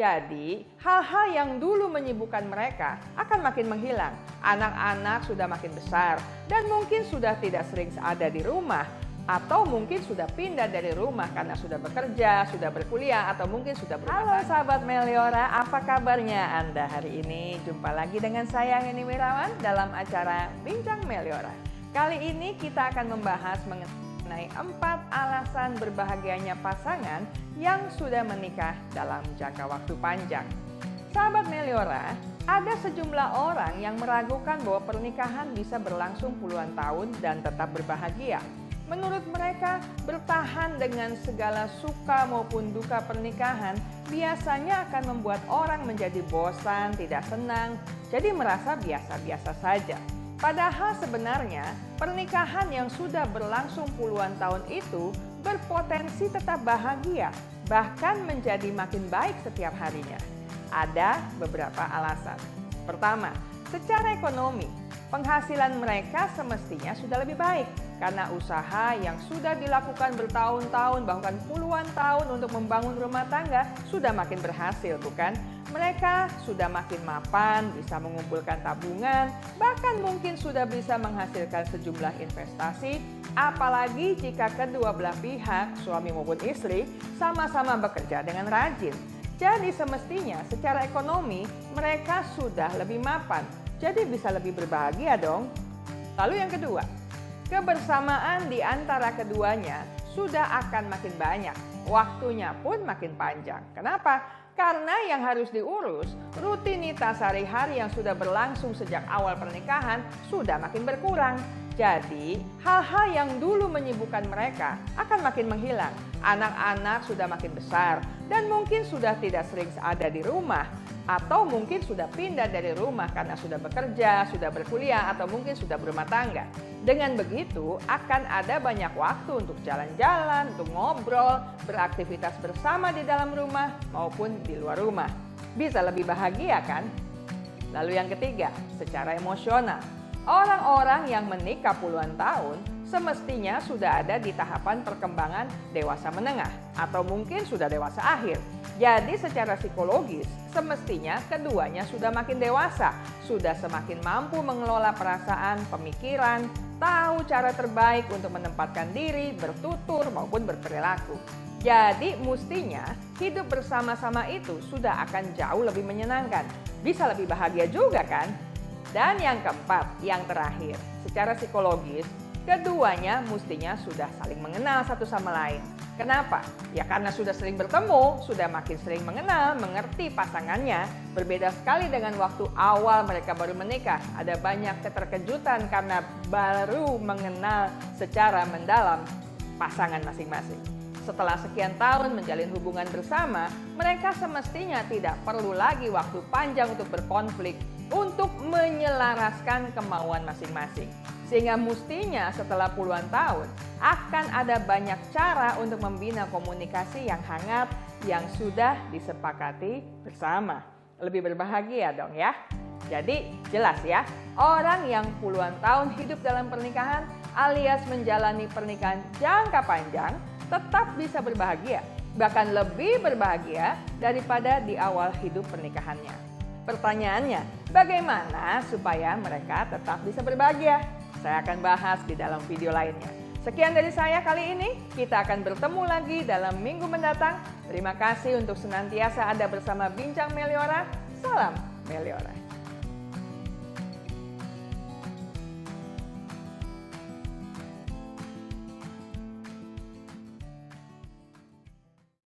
Jadi, hal-hal yang dulu menyibukkan mereka akan makin menghilang. Anak-anak sudah makin besar dan mungkin sudah tidak sering ada di rumah. Atau mungkin sudah pindah dari rumah karena sudah bekerja, sudah berkuliah, atau mungkin sudah berumah tangga. Halo sahabat Meliora, apa kabarnya Anda hari ini? Jumpa lagi dengan saya Heni Wirawan dalam acara Bincang Meliora. Kali ini kita akan membahas mengenai 4 alasan berbahagianya pasangan yang sudah menikah dalam jangka waktu panjang. Sahabat Meliora, ada sejumlah orang yang meragukan bahwa pernikahan bisa berlangsung puluhan tahun dan tetap berbahagia. Menurut mereka, bertahan dengan segala suka maupun duka pernikahan biasanya akan membuat orang menjadi bosan, tidak senang, jadi merasa biasa-biasa saja. Padahal sebenarnya pernikahan yang sudah berlangsung puluhan tahun itu berpotensi tetap bahagia, bahkan menjadi makin baik setiap harinya. Ada beberapa alasan. Pertama, secara ekonomi, penghasilan mereka semestinya sudah lebih baik karena usaha yang sudah dilakukan bertahun-tahun bahkan puluhan tahun untuk membangun rumah tangga sudah makin berhasil, bukan? Mereka sudah makin mapan, bisa mengumpulkan tabungan, bahkan mungkin sudah bisa menghasilkan sejumlah investasi, apalagi jika kedua belah pihak, suami maupun istri, sama-sama bekerja dengan rajin. Jadi semestinya secara ekonomi mereka sudah lebih mapan, jadi bisa lebih berbahagia dong. Lalu yang kedua, kebersamaan di antara keduanya sudah akan makin banyak, waktunya pun makin panjang. Kenapa? Karena yang harus diurus, rutinitas sehari-hari yang sudah berlangsung sejak awal pernikahan sudah makin berkurang. Jadi, hal-hal yang dulu menyibukkan mereka akan makin menghilang. Anak-anak sudah makin besar dan mungkin sudah tidak sering ada di rumah. Atau mungkin sudah pindah dari rumah karena sudah bekerja, sudah berkuliah, atau mungkin sudah berumah tangga. Dengan begitu, akan ada banyak waktu untuk jalan-jalan, untuk ngobrol, beraktivitas bersama di dalam rumah maupun di luar rumah. Bisa lebih bahagia kan? Lalu yang ketiga, secara emosional. Orang-orang yang menikah puluhan tahun semestinya sudah ada di tahapan perkembangan dewasa menengah atau mungkin sudah dewasa akhir. Jadi secara psikologis semestinya keduanya sudah makin dewasa, sudah semakin mampu mengelola perasaan, pemikiran, tahu cara terbaik untuk menempatkan diri, bertutur maupun berperilaku. Jadi mestinya hidup bersama-sama itu sudah akan jauh lebih menyenangkan, bisa lebih bahagia juga kan? Dan yang keempat, yang terakhir, secara psikologis, keduanya mestinya sudah saling mengenal satu sama lain. Kenapa? Ya karena sudah sering bertemu, sudah makin sering mengenal, mengerti pasangannya. Berbeda sekali dengan waktu awal mereka baru menikah. Ada banyak keterkejutan karena baru mengenal secara mendalam pasangan masing-masing. Setelah sekian tahun menjalin hubungan bersama, mereka semestinya tidak perlu lagi waktu panjang untuk berkonflik, untuk menyelaraskan kemauan masing-masing. Sehingga mestinya setelah puluhan tahun akan ada banyak cara untuk membina komunikasi yang hangat yang sudah disepakati bersama. Lebih berbahagia dong ya. Jadi jelas ya, orang yang puluhan tahun hidup dalam pernikahan alias menjalani pernikahan jangka panjang tetap bisa berbahagia, bahkan lebih berbahagia daripada di awal hidup pernikahannya. Pertanyaannya, bagaimana supaya mereka tetap bisa berbahagia? Saya akan bahas di dalam video lainnya. Sekian dari saya kali ini, kita akan bertemu lagi dalam minggu mendatang. Terima kasih untuk senantiasa ada bersama Bincang Meliora. Salam Meliora.